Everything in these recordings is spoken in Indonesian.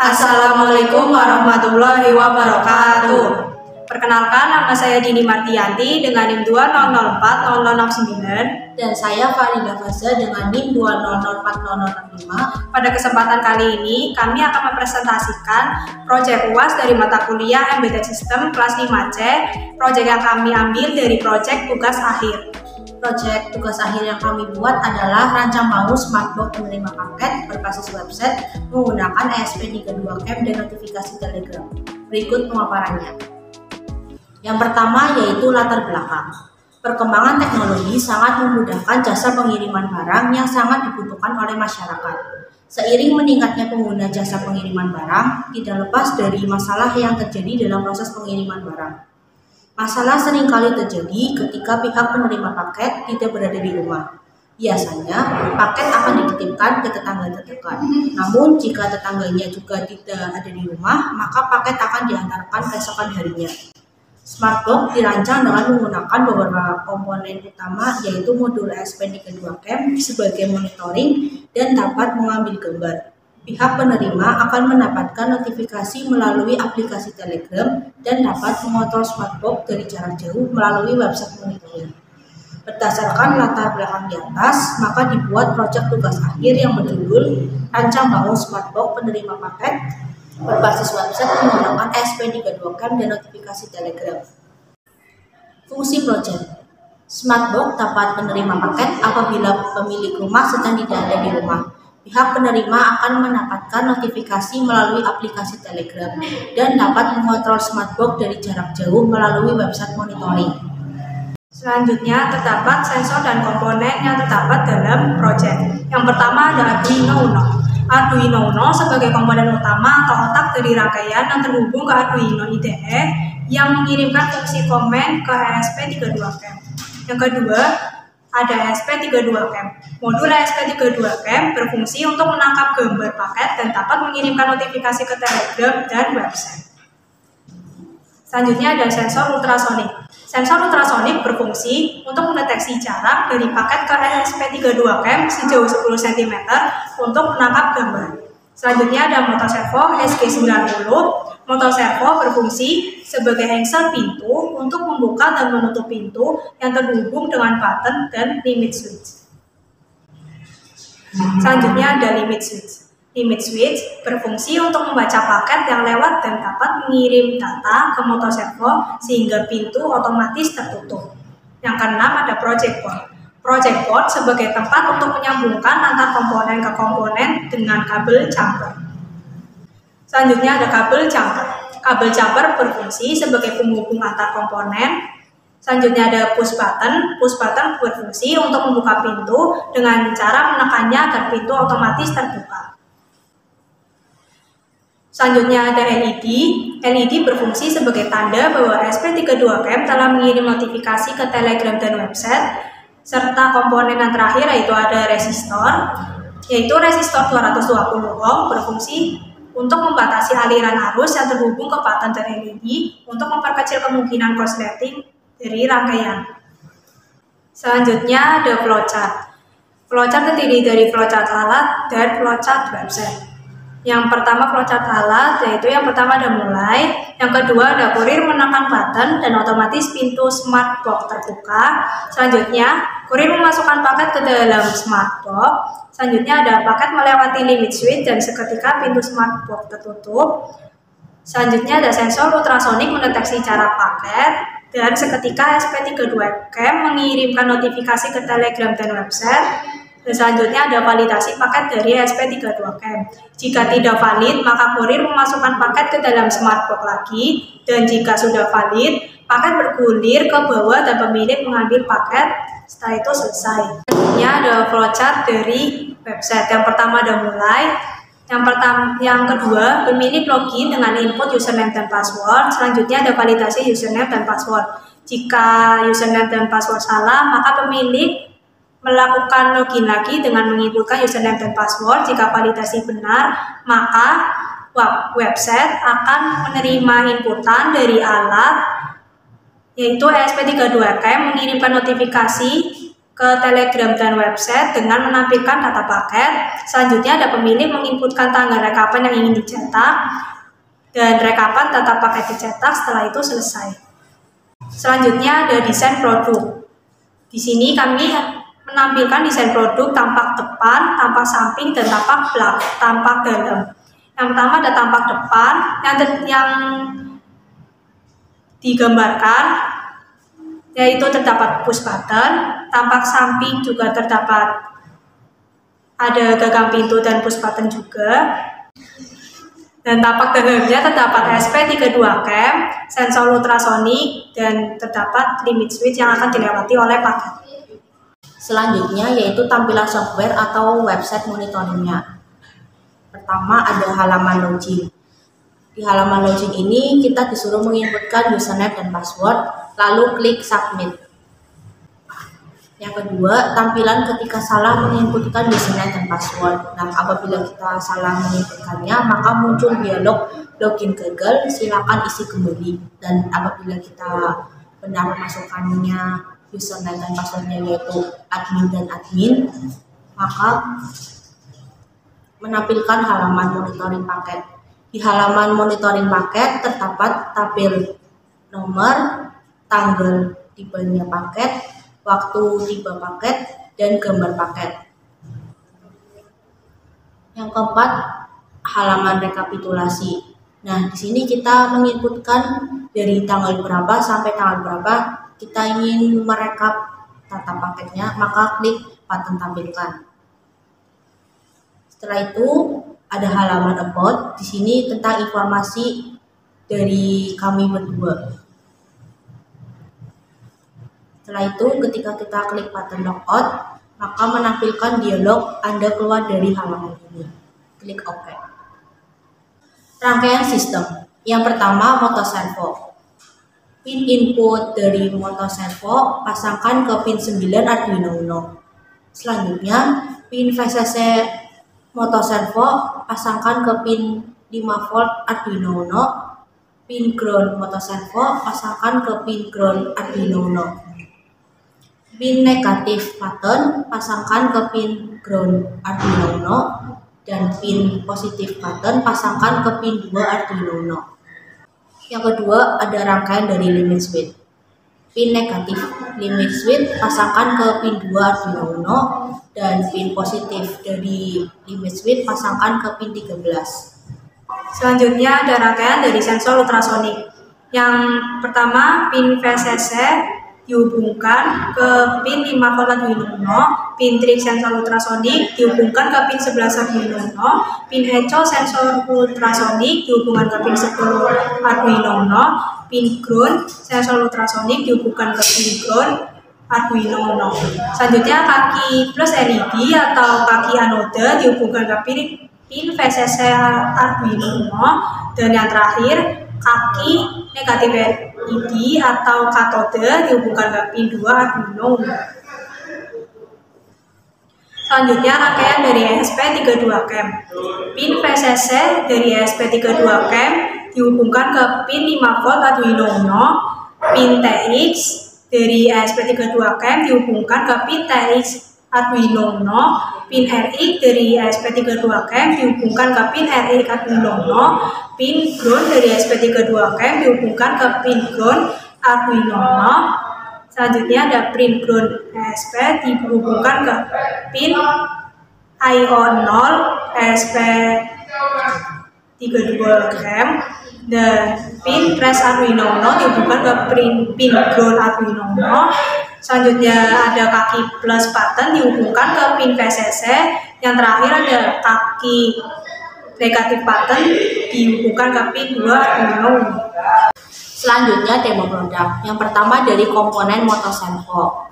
Assalamualaikum warahmatullahi wabarakatuh. Perkenalkan, nama saya Dini Martianti dengan NIM 20040040069 dan saya Farida Faza dengan NIM 2004065. Pada kesempatan kali ini, kami akan mempresentasikan proyek UAS dari mata kuliah Embedded System kelas 5C. Proyek yang kami ambil dari proyek tugas akhir. Proyek tugas akhir yang kami buat adalah rancang bangun smartbox penerima paket berbasis website menggunakan ESP32CAM dan notifikasi Telegram. Berikut pemaparannya. Yang pertama yaitu latar belakang. Perkembangan teknologi sangat memudahkan jasa pengiriman barang yang sangat dibutuhkan oleh masyarakat. Seiring meningkatnya pengguna jasa pengiriman barang, tidak lepas dari masalah yang terjadi dalam proses pengiriman barang. Masalah seringkali terjadi ketika pihak penerima paket tidak berada di rumah. Biasanya, paket akan dititipkan ke tetangga terdekat. Namun, jika tetangganya juga tidak ada di rumah, maka paket akan diantarkan keesokan harinya. Smartbox dirancang dengan menggunakan beberapa komponen utama, yaitu modul ESP32CAM sebagai monitoring dan dapat mengambil gambar. Pihak penerima akan mendapatkan notifikasi melalui aplikasi Telegram dan dapat mengontrol smartbox dari jarak jauh melalui website monitoring. Berdasarkan latar belakang di atas, maka dibuat proyek tugas akhir yang berjudul Rancang Bangun Smartbox Penerima Paket berbasis website menggunakan ESP32CAM dan notifikasi Telegram. Fungsi proyek. Smartbox dapat menerima paket apabila pemilik rumah sedang tidak ada di rumah. Pihak penerima akan mendapatkan notifikasi melalui aplikasi Telegram dan dapat mengontrol smartbox dari jarak jauh melalui website monitoring. Selanjutnya, terdapat sensor dan komponen yang terdapat dalam proyek. Yang pertama ada Arduino Uno. Arduino Uno sebagai komponen utama atau otak dari rangkaian yang terhubung ke Arduino IDE yang mengirimkan fungsi komen ke ESP32CAM. Yang kedua, ada ESP32CAM. Modul ESP32CAM berfungsi untuk menangkap gambar paket dan dapat mengirimkan notifikasi ke Telegram dan website. Selanjutnya ada sensor ultrasonik. Sensor ultrasonik berfungsi untuk mendeteksi jarak dari paket ke ESP32CAM sejauh 10 cm untuk menangkap gambar. Selanjutnya ada motoservo SG90. Motoservo berfungsi sebagai engsel pintu untuk membuka dan menutup pintu yang terhubung dengan button dan limit switch. Selanjutnya ada limit switch. Limit switch berfungsi untuk membaca paket yang lewat dan dapat mengirim data ke motoservo sehingga pintu otomatis tertutup. Yang keenam ada project board. Project board sebagai tempat untuk menyambungkan antar komponen ke komponen dengan kabel jumper. Selanjutnya ada kabel jumper. Kabel jumper berfungsi sebagai penghubung antar komponen. Selanjutnya ada push button. Push button berfungsi untuk membuka pintu dengan cara menekannya agar pintu otomatis terbuka. Selanjutnya ada LED. LED berfungsi sebagai tanda bahwa ESP32CAM telah mengirim notifikasi ke Telegram dan website, serta komponen yang terakhir yaitu ada resistor, yaitu resistor 220 ohm berfungsi untuk membatasi aliran arus yang terhubung ke button dan LED untuk memperkecil kemungkinan korsleting dari rangkaian. Selanjutnya ada flowchart. Flowchart terdiri dari flowchart alat dan flowchart website. Yang pertama flowchart alat, yaitu yang pertama ada mulai, yang kedua ada kurir menekan button dan otomatis pintu smartbox terbuka. Selanjutnya, kurir memasukkan paket ke dalam smartbox. Selanjutnya ada paket melewati limit switch dan seketika pintu smartbox tertutup. Selanjutnya ada sensor ultrasonik mendeteksi jarak paket dan seketika ESP32CAM mengirimkan notifikasi ke Telegram dan website. Dan selanjutnya ada validasi paket dari ESP32CAM. Jika tidak valid, maka kurir memasukkan paket ke dalam smartbox lagi, dan jika sudah valid, paket bergulir ke bawah dan pemilik mengambil paket. Setelah itu selesai. Selanjutnya ada flowchart dari website. Yang pertama ada mulai. Yang kedua, pemilik login dengan input username dan password. Selanjutnya ada validasi username dan password. Jika username dan password salah, maka pemilik melakukan login lagi dengan menginputkan username dan password. Jika validasi benar, maka website akan menerima inputan dari alat, yaitu ESP32CAM mengirimkan notifikasi ke Telegram dan website dengan menampilkan data paket. Selanjutnya ada pemilih menginputkan tanggal rekapan yang ingin dicetak dan rekapan data paket dicetak setelah itu selesai. Selanjutnya ada desain produk. Di sini kami menampilkan desain produk tampak depan, tampak samping, dan tampak dalam. Yang pertama ada tampak depan yang digambarkan, yaitu terdapat push button. Tampak samping juga terdapat ada gagang pintu dan push button juga. Dan tampak dalamnya terdapat ESP32CAM, sensor ultrasonik, dan terdapat limit switch yang akan dilewati oleh paket. Selanjutnya yaitu tampilan software atau website monitoringnya. Pertama ada halaman login. Di halaman login ini kita disuruh menginputkan username dan password, lalu klik submit. Yang kedua, tampilan ketika salah menginputkan username dan password. Nah, apabila kita salah menginputkannya, maka muncul dialog login gagal, silakan isi kembali. Dan apabila kita benar memasukkannya username dan passwordnya yaitu admin dan admin, maka menampilkan halaman monitoring paket. Di halaman monitoring paket terdapat tabel nomor, tanggal tibanya paket, waktu tiba paket, dan gambar paket. Yang keempat, halaman rekapitulasi. Nah, di sini kita menginputkan dari tanggal berapa sampai tanggal berapa kita ingin merekap data paketnya, maka klik button tampilkan. Setelah itu ada halaman about. Di sini tentang informasi dari kami berdua. Setelah itu ketika kita klik button logout, maka menampilkan dialog Anda keluar dari halaman ini. Klik OK. Rangkaian sistem. Yang pertama, motoservo. Pin input dari motoservo pasangkan ke pin 9 Arduino Uno. Selanjutnya, pin VCC motoservo pasangkan ke pin 5 volt Arduino Uno. Pin ground motoservo pasangkan ke pin ground Arduino Uno. Pin negatif button pasangkan ke pin ground Arduino Uno, dan pin positif button pasangkan ke pin 2 Arduino Uno. Yang kedua ada rangkaian dari limit switch. Pin negatif limit switch pasangkan ke pin 2 Arduino Uno, dan pin positif dari limit switch pasangkan ke pin 13. Selanjutnya ada rangkaian dari sensor ultrasonik. Yang pertama, pin VCC dihubungkan ke pin 5 volt Arduino Uno, pin trig sensor ultrasonik dihubungkan ke pin 11 Arduino Uno, pin echo sensor ultrasonik dihubungkan ke pin 10 Arduino Uno, pin ground sensor ultrasonik dihubungkan ke pin ground Arduino Uno. Selanjutnya kaki plus LED atau kaki anode dihubungkan ke pin VCC Arduino Uno, dan yang terakhir kaki negatif LED atau katode dihubungkan ke pin 2 Arduino Uno. Selanjutnya rangkaian dari ESP32CAM. Pin VCC dari ESP32CAM dihubungkan ke pin 5 volt Arduino Uno. Pin TX dari ESP32CAM dihubungkan ke pin TX Arduino Uno. Pin RX dari ESP32CAM dihubungkan ke pin RX Arduino Uno. Pin ground dari ESP32CAM dihubungkan ke pin ground Arduino Uno. Selanjutnya ada pin ground ESP dihubungkan ke pin IO0 ESP32CAM, dan pin trace Arduino Uno dihubungkan ke pin ground Arduino Uno. Selanjutnya ada kaki plus button dihubungkan ke pin VCC. Yang terakhir ada kaki negatif button dihubungkan ke pin 2 Arduino Uno. Selanjutnya demo produk. Yang pertama dari komponen motoservo.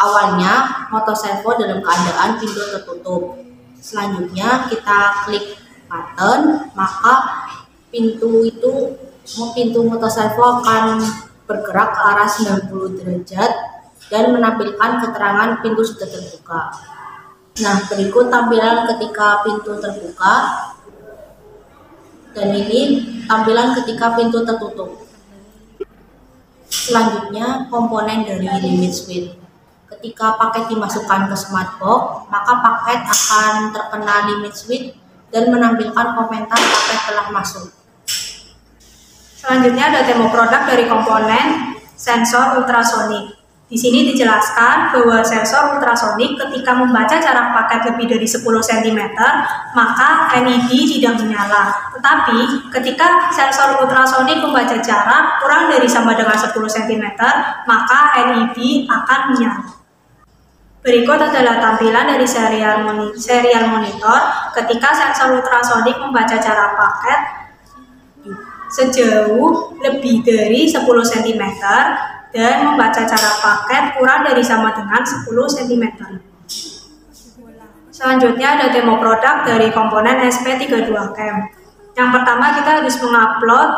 Awalnya motoservo dalam keadaan pintu tertutup. Selanjutnya kita klik button, maka pintu motoservo akan bergerak ke arah 90 derajat dan menampilkan keterangan pintu sudah terbuka. Nah, berikut tampilan ketika pintu terbuka, dan ini tampilan ketika pintu tertutup. Selanjutnya komponen dari limit switch. Ketika paket dimasukkan ke Smartbox, maka paket akan terkena limit switch dan menampilkan komentar paket telah masuk. Selanjutnya ada demo produk dari komponen sensor ultrasonik. Di sini dijelaskan bahwa sensor ultrasonik ketika membaca jarak paket lebih dari 10 cm, maka LED tidak menyala. Tetapi ketika sensor ultrasonik membaca jarak kurang dari sama dengan 10 cm, maka LED akan menyala. Berikut adalah tampilan dari serial monitor ketika sensor ultrasonik membaca jarak paket sejauh lebih dari 10 cm dan membaca jarak paket kurang dari sama dengan 10 cm. Selanjutnya ada demo produk dari komponen SP32Cam. Yang pertama kita harus mengupload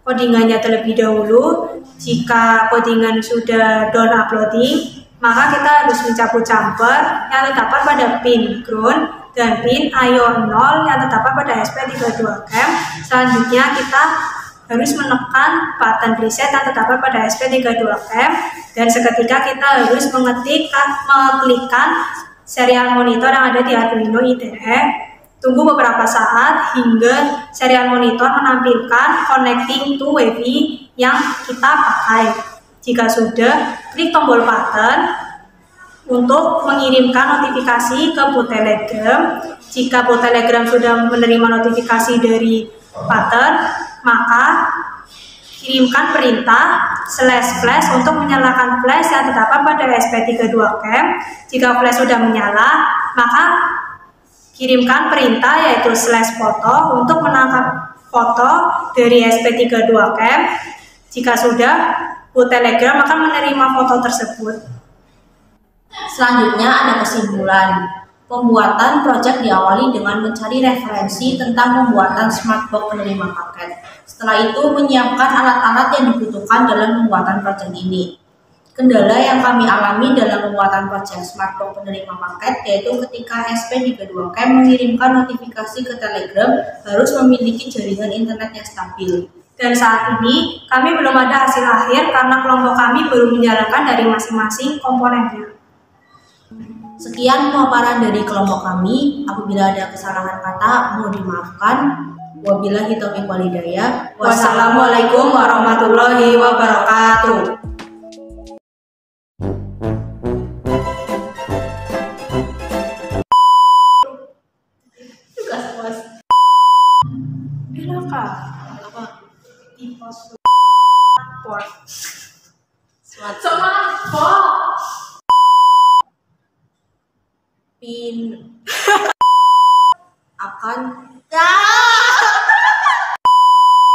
codingannya terlebih dahulu. Jika codingan sudah done uploading, maka kita harus mencabut jumper yang terdapat pada pin ground dan pin IO0 yang terdapat pada SP32Cam. Selanjutnya kita harus menekan button reset yang terdapat pada SP32Cam dan seketika kita harus mengklikkan serial monitor yang ada di Arduino IDE. Tunggu beberapa saat hingga serial monitor menampilkan connecting to Wi-Fi yang kita pakai. Jika sudah, klik tombol button untuk mengirimkan notifikasi ke bot Telegram. Jika bot Telegram sudah menerima notifikasi dari button, maka kirimkan perintah /flash untuk menyalakan flash yang terdapat pada SP32Cam. Jika flash sudah menyala, maka kirimkan perintah yaitu /foto untuk menangkap foto dari SP32Cam. Jika sudah, bot Telegram akan menerima foto tersebut. Selanjutnya ada kesimpulan. Pembuatan proyek diawali dengan mencari referensi tentang pembuatan Smartbox penerima paket. Setelah itu menyiapkan alat-alat yang dibutuhkan dalam pembuatan proyek ini. Kendala yang kami alami dalam pembuatan proyek Smartbox penerima paket yaitu ketika SP32Cam mengirimkan notifikasi ke Telegram harus memiliki jaringan internet yang stabil. Dan saat ini kami belum ada hasil akhir karena kelompok kami baru menjalankan dari masing-masing komponennya. Sekian pemaparan dari kelompok kami. Apabila ada kesalahan kata, mohon dimaafkan. Wabillahi taufiq wal hidayah. Wassalamualaikum warahmatullahi wabarakatuh. Tugas pos. Apa? Di pos port. Pin akan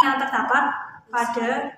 yang terdapat pada